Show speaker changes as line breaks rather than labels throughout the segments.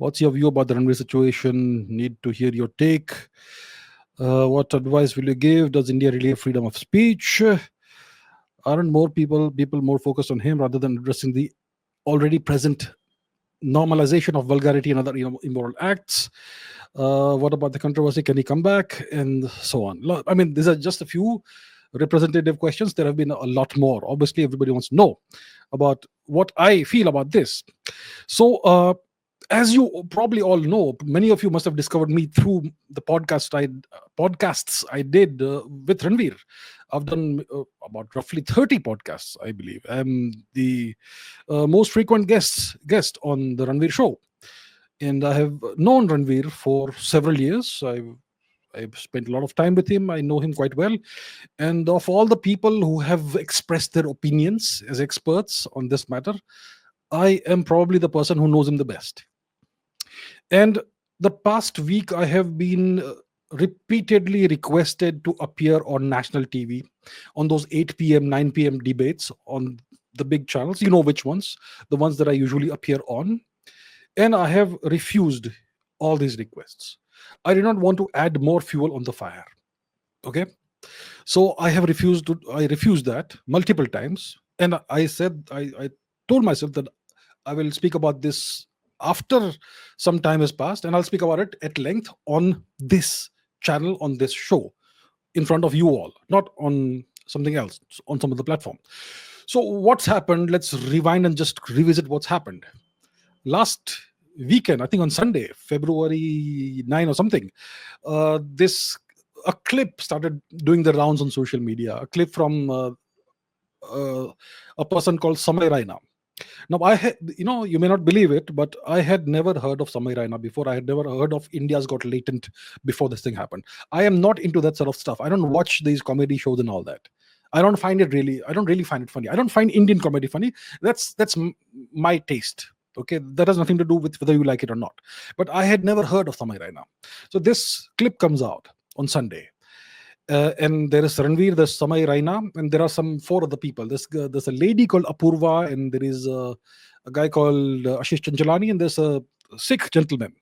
What's your view about the Ranveer situation? Need to hear your take. What advice will you give? Does India really have freedom of speech? Aren't more people more focused on him rather than addressing the already present normalization of vulgarity and other immoral acts? What about the controversy? Can he come back? And so on. I mean, these are just a few representative questions. There have been a lot more. Obviously, everybody wants to know about what I feel about this. So, as you probably all know, many of you must have discovered me through the podcasts I did with Ranveer. I've done about roughly 30 podcasts, I believe. I'm the most frequent guest on the Ranveer show, and I have known Ranveer for several years. I've spent a lot of time with him. I know him quite well. And of all the people who have expressed their opinions as experts on this matter, I am probably the person who knows him the best. And the past week, I have been repeatedly requested to appear on national TV on those 8 p.m., 9 p.m. debates on the big channels. You know which ones, the ones that I usually appear on. And I have refused all these requests. I did not want to add more fuel on the fire. Okay. So I refused that multiple times. And I told myself that I will speak about this after some time has passed, and I'll speak about it at length on this channel, on this show, in front of you all, not on something else, on some other platform. So, what's happened? Let's rewind and just revisit what's happened. Last weekend, I think on Sunday, February 9 or something, this a clip started doing the rounds on social media. A clip from a person called Samay Raina. Now, you may not believe it, but I had never heard of Samay Raina before. I had never heard of India's Got Latent before this thing happened. I am not into that sort of stuff. I don't watch these comedy shows and all that. I don't really find it funny. I don't find Indian comedy funny. That's my taste. Okay, that has nothing to do with whether you like it or not. But I had never heard of Samay Raina. So this clip comes out on Sunday. And there is Ranveer, there's Samay Raina, and there are some four other people. There's a lady called Apurva, and there is a guy called Ashish Chanchalani, and there's a Sikh gentleman.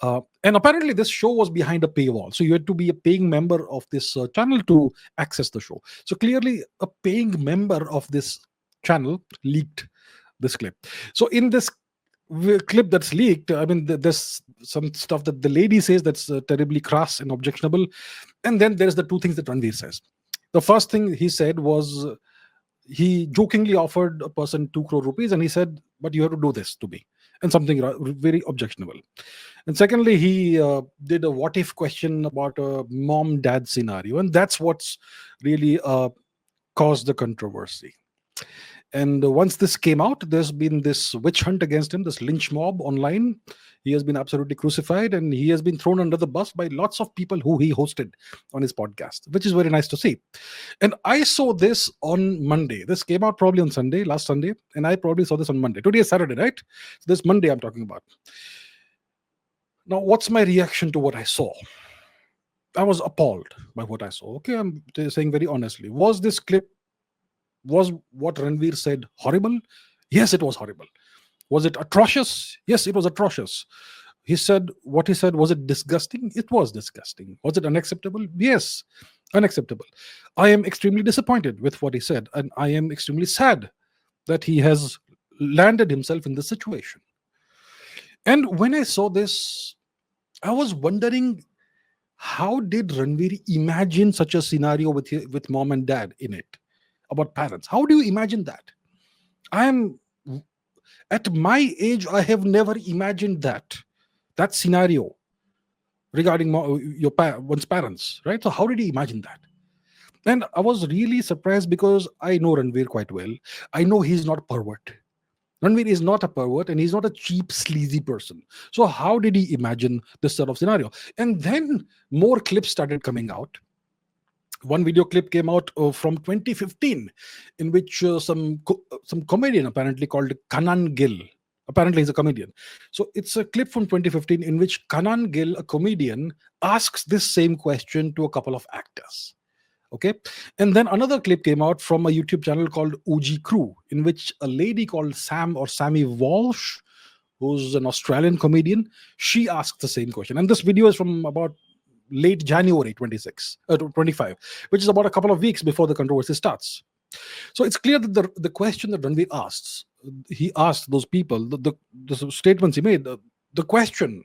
And apparently, this show was behind a paywall. So you had to be a paying member of this channel to access the show. So clearly, a paying member of this channel leaked this clip. So in this clip that's leaked, I mean, there's some stuff that the lady says that's terribly crass and objectionable. And then there's the two things that Ranveer says. The first thing he said was he jokingly offered a person 2 crore rupees, and he said, but you have to do this to me, and something very objectionable. And secondly, he did a what if question about a mom dad scenario, and that's what's really caused the controversy. And once this came out, there's been this witch hunt against him, this lynch mob online. He has been absolutely crucified, and he has been thrown under the bus by lots of people who he hosted on his podcast, which is very nice to see. And I saw this on Monday. This came out probably on Sunday, last Sunday, and I probably saw this on Monday. Today is Saturday, right? So this Monday I'm talking about. Now, what's my reaction to what I saw? I was appalled by what I saw. Okay, I'm saying very honestly. Was what Ranveer said horrible? Yes, it was horrible. Was it atrocious? Yes, it was atrocious. What he said, was it disgusting? It was disgusting. Was it unacceptable? Yes, unacceptable. I am extremely disappointed with what he said, and I am extremely sad that he has landed himself in this situation. And when I saw this, I was wondering, how did Ranveer imagine such a scenario with mom and dad in it? About parents. How do you imagine that? I am at my age, I have never imagined that scenario regarding one's parents, right? So how did he imagine that? And I was really surprised because I know Ranveer quite well. I know he's not a pervert. Ranveer is not a pervert, and he's not a cheap, sleazy person. So how did he imagine this sort of scenario? And then more clips started coming out. One video clip came out from 2015, in which some comedian apparently called Kanan Gill. Apparently, he's a comedian. So it's a clip from 2015 in which Kanan Gill, a comedian, asks this same question to a couple of actors. Okay, and then another clip came out from a YouTube channel called OG Crew, in which a lady called Sammy Walsh who's an Australian comedian. She asked the same question. And this video is from about late January 25, which is about a couple of weeks before the controversy starts. So it's clear that the question that Ranveer asks, he asked those people, the statements he made, the question,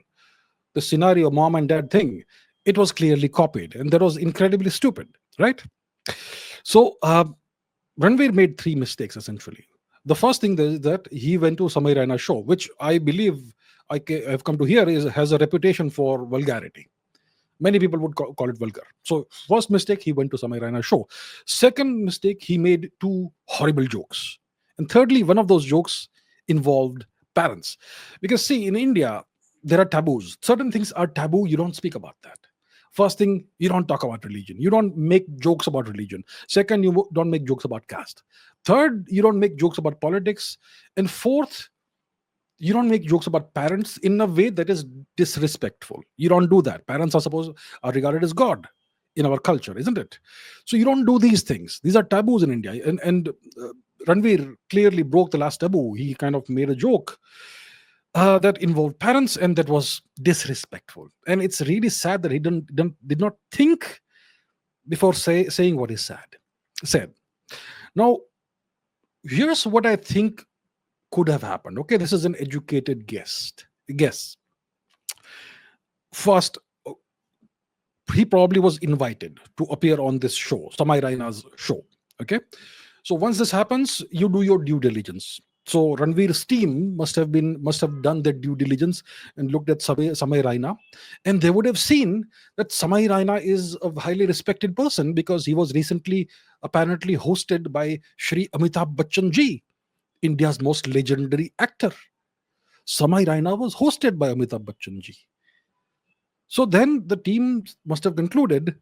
the scenario, mom and dad thing, it was clearly copied. And that was incredibly stupid, right? So Ranveer made three mistakes essentially. The first thing is that he went to Samay Raina's show, which I believe I've come to hear has a reputation for vulgarity. Many people would call it vulgar. So first mistake, he went to Samay Raina's show. Second mistake, he made two horrible jokes. And thirdly, one of those jokes involved parents. Because see, in India, there are taboos. Certain things are taboo. You don't speak about that. First thing, you don't talk about religion. You don't make jokes about religion. Second, you don't make jokes about caste. Third, you don't make jokes about politics. And fourth, you don't make jokes about parents in a way that is disrespectful. You don't do that. Parents are regarded as God in our culture, isn't it? So you don't do these things. These are taboos in India. And Ranveer clearly broke the last taboo. He kind of made a joke that involved parents, and that was disrespectful. And it's really sad that he did not think before saying what he said. Now, here's what I think could have happened. Okay, this is an educated guess. First, he probably was invited to appear on this show, Samay Raina's show. Okay, so once this happens, you do your due diligence. So Ranveer's team must have done their due diligence and looked at Samay Raina, and they would have seen that Samay Raina is a highly respected person because he was recently apparently hosted by Shri Amitabh Bachchan ji, India's most legendary actor. Samay Raina was hosted by Amitabh Bachchan ji. So then the team must have concluded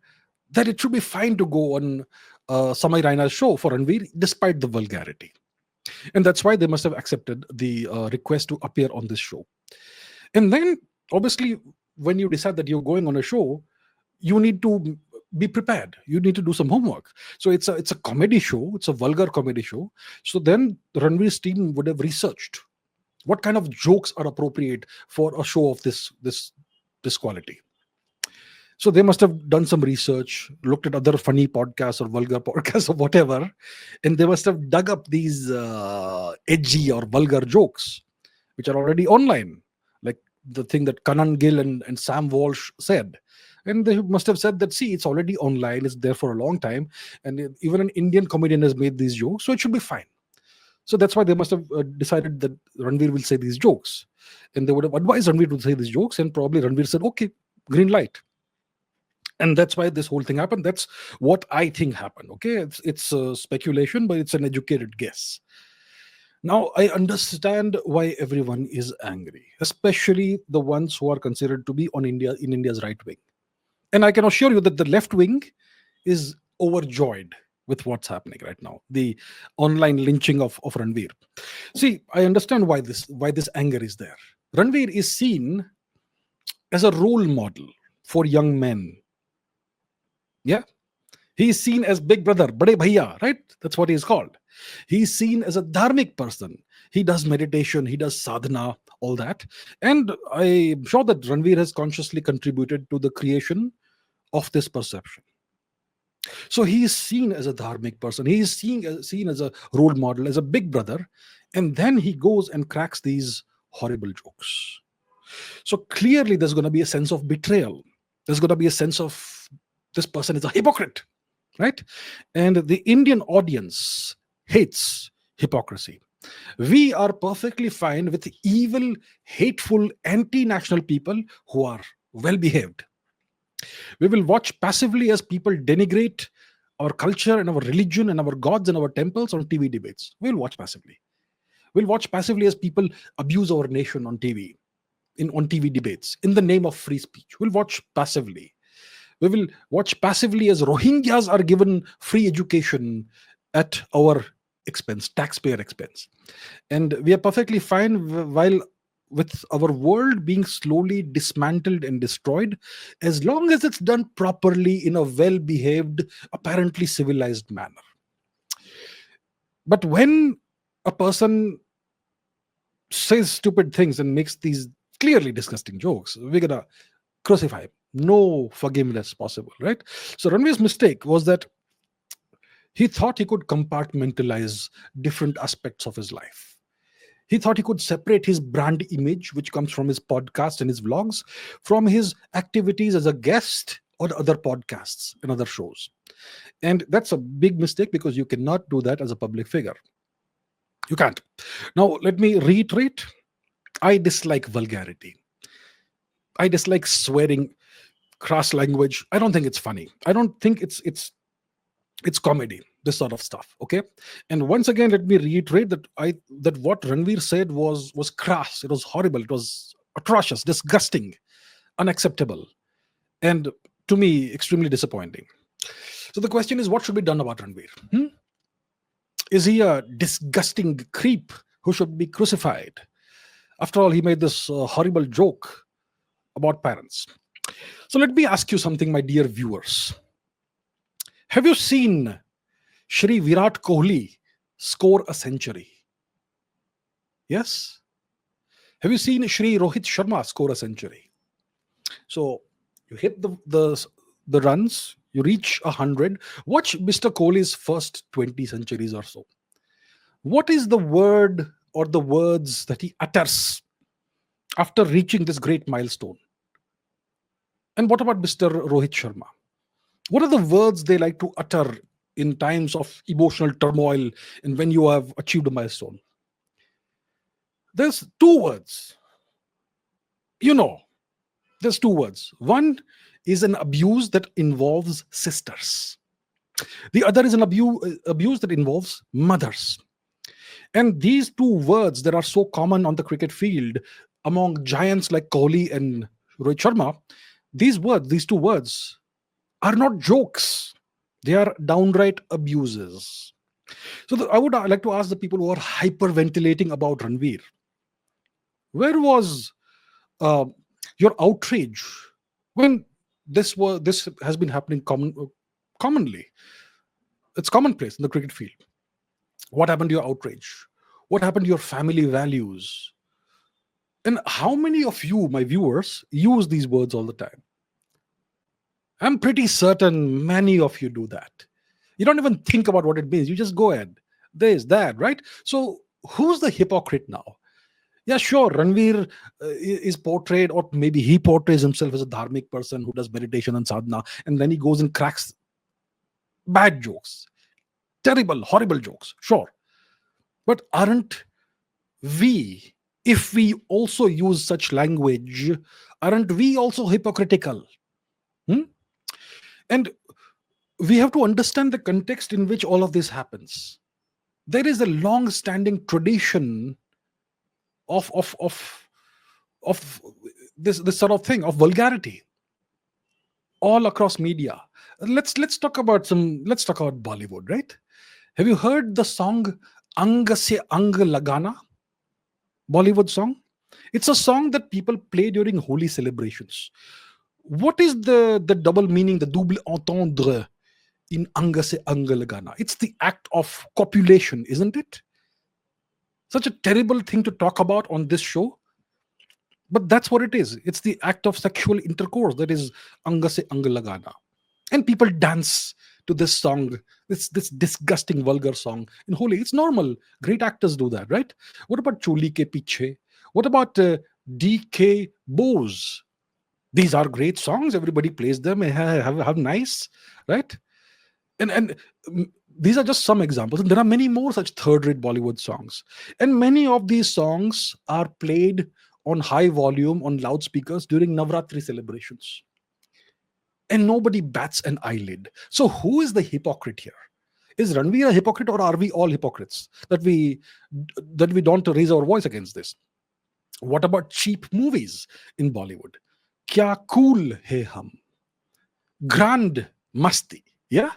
that it should be fine to go on Samay Raina's show for Ranveer despite the vulgarity. And that's why they must have accepted the request to appear on this show. And then, obviously, when you decide that you're going on a show, you need to be prepared. You need to do some homework. So it's a comedy show. It's a vulgar comedy show. So then Ranveer's team would have researched what kind of jokes are appropriate for a show of this quality. So they must have done some research, looked at other funny podcasts or vulgar podcasts or whatever, and they must have dug up these edgy or vulgar jokes, which are already online, like the thing that Kanan Gill and Sam Walsh said. And they must have said that, see, it's already online, it's there for a long time, and even an Indian comedian has made these jokes, so it should be fine. So that's why they must have decided that Ranveer will say these jokes. And they would have advised Ranveer to say these jokes, and probably Ranveer said, okay, green light. And that's why this whole thing happened. That's what I think happened. Okay, it's speculation, but it's an educated guess. Now I understand why everyone is angry, especially the ones who are considered to be in India's right wing. And I can assure you that the left wing is overjoyed with what's happening right now. The online lynching of Ranveer. See, I understand why this anger is there. Ranveer is seen as a role model for young men. Yeah. He is seen as big brother, Bade Bhaiya, right? That's what he is called. He's seen as a dharmic person. He does meditation, he does sadhana, all that. And I'm sure that Ranveer has consciously contributed to the creation of this perception. So he is seen as a dharmic person. He is seen as a role model, as a big brother. And then he goes and cracks these horrible jokes. So clearly there's going to be a sense of betrayal. There's going to be a sense of this person is a hypocrite, right? And the Indian audience hates hypocrisy. We are perfectly fine with evil, hateful, anti-national people who are well behaved. We will watch passively as people denigrate our culture and our religion and our gods and our temples on TV debates. We'll watch passively. We'll watch passively as people abuse our nation on TV, on TV debates in the name of free speech. We'll watch passively. We will watch passively as Rohingyas are given free education at our expense, taxpayer expense. And we are perfectly fine while with our world being slowly dismantled and destroyed, as long as it's done properly in a well-behaved, apparently civilized manner. But when a person says stupid things and makes these clearly disgusting jokes, we're gonna crucify him. No forgiveness possible, right? So Ranveer's mistake was that he thought he could compartmentalize different aspects of his life. He thought he could separate his brand image, which comes from his podcast and his vlogs, from his activities as a guest on other podcasts and other shows. And that's a big mistake because you cannot do that as a public figure. You can't. Now, let me reiterate, I dislike vulgarity. I dislike swearing, crass language. I don't think it's funny. I don't think it's comedy, this sort of stuff. Okay. And once again, let me reiterate that what Ranveer said was crass. It was horrible. It was atrocious, disgusting, unacceptable, and to me, extremely disappointing. So the question is, what should be done about Ranveer? Is he a disgusting creep who should be crucified? After all, he made this horrible joke about parents. So let me ask you something, my dear viewers. Have you seen Shri Virat Kohli score a century? Yes? Have you seen Shri Rohit Sharma score a century? So you hit the runs, you reach 100. Watch Mr. Kohli's first 20 centuries or so. What is the word or the words that he utters after reaching this great milestone? And what about Mr. Rohit Sharma? What are the words they like to utter in times of emotional turmoil and when you have achieved a milestone? There's two words. There's two words. One is an abuse that involves sisters. The other is an abuse that involves mothers. And these two words that are so common on the cricket field among giants like Kohli and Rohit Sharma, these two words are not jokes. They are downright abuses. So I would like to ask the people who are hyperventilating about Ranveer, where was uh, your outrage when this has been happening commonly? It's commonplace in the cricket field. What happened to your outrage? What happened to your family values? And how many of you, my viewers, use these words all the time? I'm pretty certain many of you do that. You don't even think about what it means. You just go ahead. This, that, right? So who's the hypocrite now? Yeah, sure, Ranveer is portrayed, or maybe he portrays himself as a dharmic person who does meditation and sadhana, and then he goes and cracks bad jokes, terrible, horrible jokes, sure. But aren't we, if we also use such language, aren't we also hypocritical? And we have to understand the context in which all of this happens. There is a long-standing tradition of this sort of thing, of vulgarity, all across media. Let's talk about Bollywood, right? Have you heard the song Ang Se Ang Lagana? Bollywood song. It's a song that people play during holy celebrations. What is the double meaning, the double entendre in Ang Se Ang Lagana? It's the act of copulation, isn't it? Such a terrible thing to talk about on this show. But that's what it is. It's the act of sexual intercourse that is Anga Se Anga Lagana. And people dance to this song, this disgusting, vulgar song in Holi. It's normal. Great actors do that, right? What about Choli Ke Piche? What about D.K. Bose? These are great songs. Everybody plays them. Have nice, right? And these are just some examples. And there are many more such third-rate Bollywood songs. And many of these songs are played on high volume on loudspeakers during Navratri celebrations. And nobody bats an eyelid. So who is the hypocrite here? Is Ranveer a hypocrite, or are we all hypocrites that we don't raise our voice against this? What about cheap movies in Bollywood? Kya cool hai hum? Grand masti. Yeah?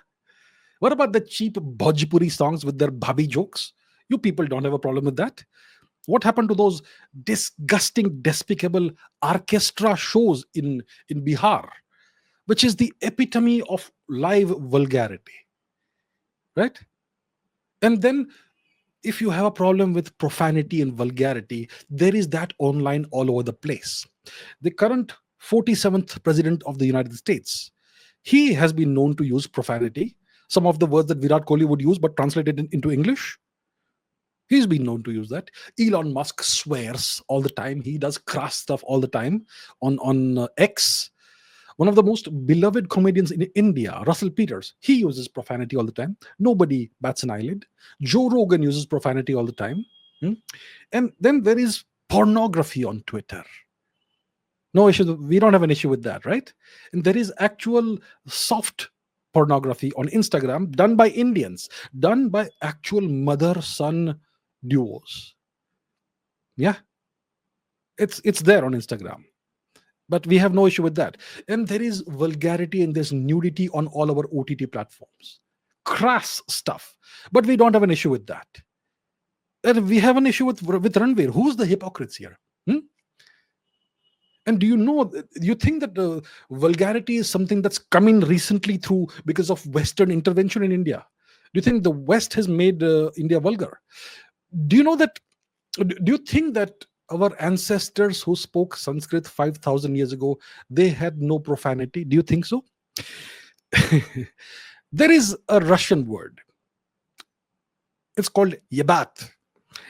What about the cheap Bhojpuri songs with their bhabhi jokes? You people don't have a problem with that. What happened to those disgusting, despicable orchestra shows in Bihar, which is the epitome of live vulgarity, right? And then If you have a problem with profanity and vulgarity, there is that online all over the place. The current 47th president of the United States, he has been known to use profanity. Some of the words that Virat Kohli would use, but translated into English, he's been known to use that. Elon Musk swears all the time. He does crass stuff all the time on X. One of the most beloved comedians in India, Russell Peters, he uses profanity all the time. Nobody bats an eyelid. Joe Rogan uses profanity all the time. Hmm? And then there is pornography on Twitter. No issue. We don't have an issue with that, right? And there is actual soft pornography on Instagram done by Indians, done by actual mother son duos. Yeah, it's there on Instagram, but we have no issue with that. And there is vulgarity and there's nudity on all our OTT platforms, crass stuff, but we don't have an issue with that. And we have an issue with Ranveer. Who's the hypocrites here? Hmm? And do you think that vulgarity is something that's come in recently through because of Western intervention in India? Do you think the West has made India vulgar? Do you know that? Do you think that our ancestors who spoke Sanskrit 5,000 years ago, they had no profanity? Do you think so? There is a Russian word. It's called yebat.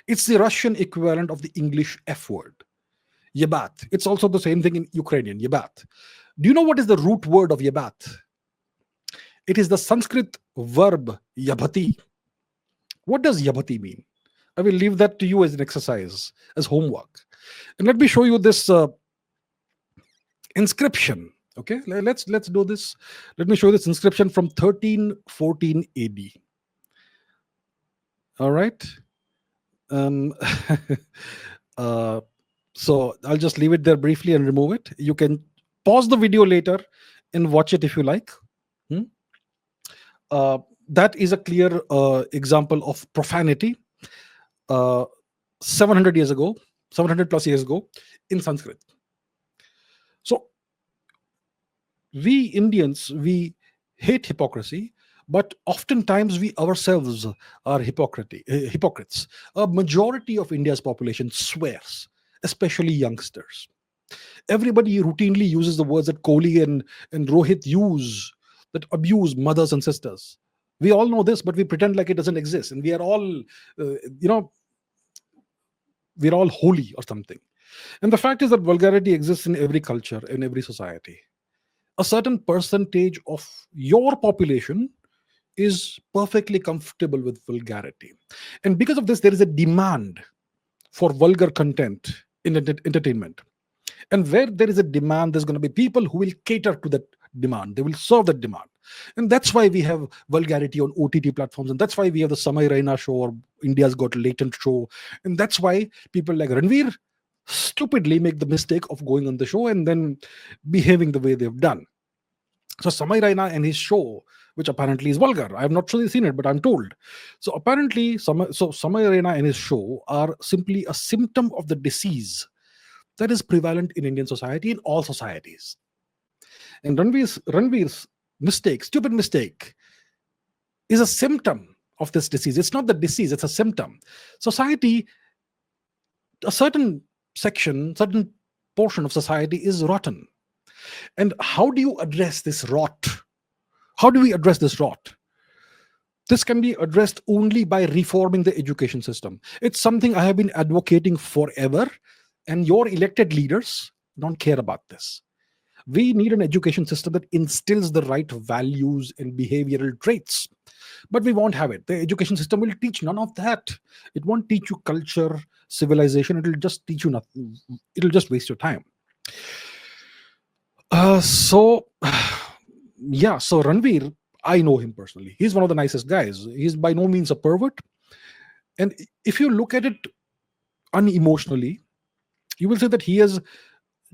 It's the Russian equivalent of the English F word. Yebat. It's also the same thing in Ukrainian, yebat. Do you know what is the root word of yebat? It is the Sanskrit verb yabhati. What does yabhati mean? I will leave that to you as an exercise, as homework. And let me show you this inscription. Okay, let's do this. Let me show you this inscription from 1314 AD. All right. So I'll just leave it there briefly and remove it. You can pause the video later and watch it if you like. That is a clear example of profanity 700 years ago, 700 plus years ago in Sanskrit. So we Indians, we hate hypocrisy, but oftentimes we ourselves are hypocrites. A majority of India's population swears, especially youngsters. Everybody routinely uses the words that Kohli and Rohit use that abuse mothers and sisters. We all know this, but we pretend like it doesn't exist, and we are all, we're all holy or something. And the fact is that vulgarity exists in every culture, in every society. A certain percentage of your population is perfectly comfortable with vulgarity. And because of this, there is a demand for vulgar content in entertainment. And where there is a demand, there's going to be people who will cater to that demand. They will serve that demand. And that's why we have vulgarity on OTT platforms. And that's why we have the Samay Raina show or India's Got Latent show. And that's why people like Ranveer stupidly make the mistake of going on the show and then behaving the way they've done. So Samay Raina and his show, which apparently is vulgar. I have not really seen it, but I'm told. So apparently, Samay Raina and his show are simply a symptom of the disease that is prevalent in Indian society, in all societies. And Ranveer's mistake, stupid mistake, is a symptom of this disease. It's not the disease, it's a symptom. Society, a certain section, certain portion of society is rotten. And how do you address this rot? How do we address this rot? This can be addressed only by reforming the education system. It's something I have been advocating forever, and your elected leaders don't care about this. We need an education system that instills the right values and behavioral traits, but we won't have it. The education system will teach none of that. It won't teach you culture, civilization. It'll just teach you nothing. It'll just waste your time. So Ranveer, I know him personally. He's one of the nicest guys. He's by no means a pervert. And if you look at it unemotionally, you will say that he has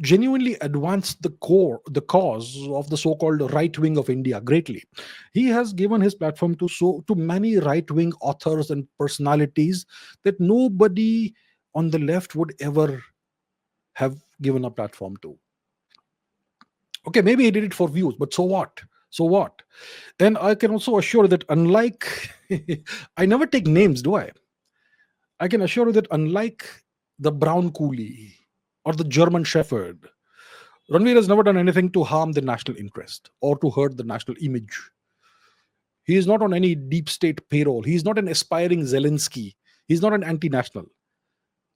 genuinely advanced the cause of the so-called right wing of India greatly. He has given his platform to many right-wing authors and personalities that nobody on the left would ever have given a platform to. Okay, maybe he did it for views, but so what? So what? And I can also assure that unlike I never take names, do I? I can assure you that unlike the brown coolie or the German shepherd, Ranveer has never done anything to harm the national interest or to hurt the national image. He is not on any deep state payroll. He is not an aspiring Zelensky. He's not an anti-national.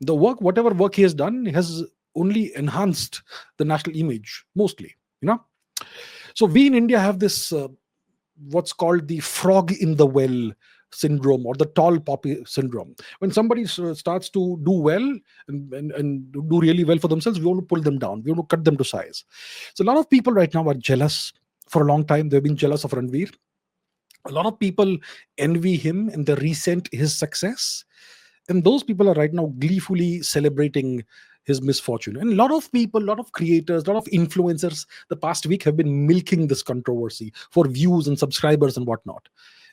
The work, whatever work he has done, has only enhanced the national image mostly. You know. So we in India have this what's called the frog in the well syndrome or the tall poppy syndrome. When somebody starts to do well and do really well for themselves, we want to pull them down. We want to cut them to size. So a lot of people right now are jealous. For a long time, they've been jealous of Ranveer. A lot of people envy him and they resent his success, and those people are right now gleefully celebrating his misfortune. And a lot of people, a lot of creators, a lot of influencers the past week have been milking this controversy for views and subscribers and whatnot.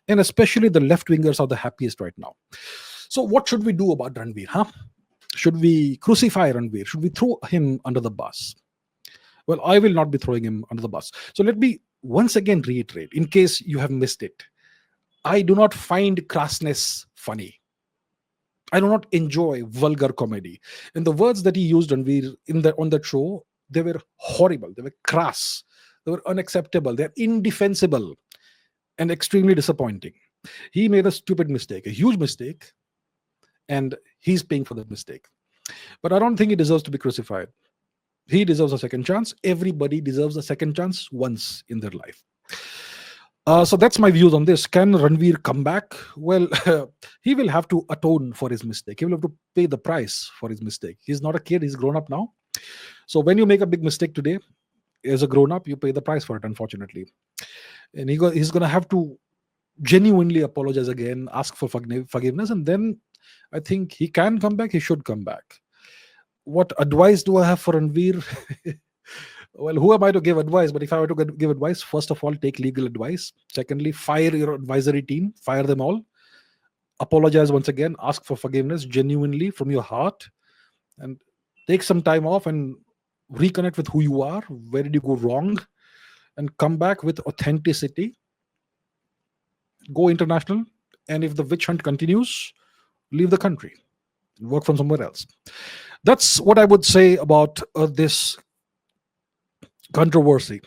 And especially the left wingers are the happiest right now. So what should we do about Ranveer, huh? Should we crucify Ranveer? Should we throw him under the bus? Well, I will not be throwing him under the bus. So let me once again reiterate, in case you have missed it, I do not find crassness funny. I do not enjoy vulgar comedy. And the words that he used on that show, they were horrible. They were crass. They were unacceptable. They're indefensible and extremely disappointing. He made a stupid mistake, a huge mistake, and he's paying for that mistake. But I don't think he deserves to be crucified. He deserves a second chance. Everybody deserves a second chance once in their life. So that's my views on this. Can Ranveer come back? Well, he will have to atone for his mistake. He will have to pay the price for his mistake. He's not a kid. He's grown up now. So when you make a big mistake today, as a grown up, you pay the price for it, unfortunately. And he's going to have to genuinely apologize again, ask for forgiveness, and then I think he can come back. He should come back. What advice do I have for Ranveer? Well, who am I to give advice? But if I were to give advice, first of all, take legal advice. Secondly, fire your advisory team, fire them all. Apologize once again, ask for forgiveness genuinely from your heart, and take some time off and reconnect with who you are. Where did you go wrong? And come back with authenticity. Go international. And if the witch hunt continues, leave the country. Work from somewhere else. That's what I would say about this controversy.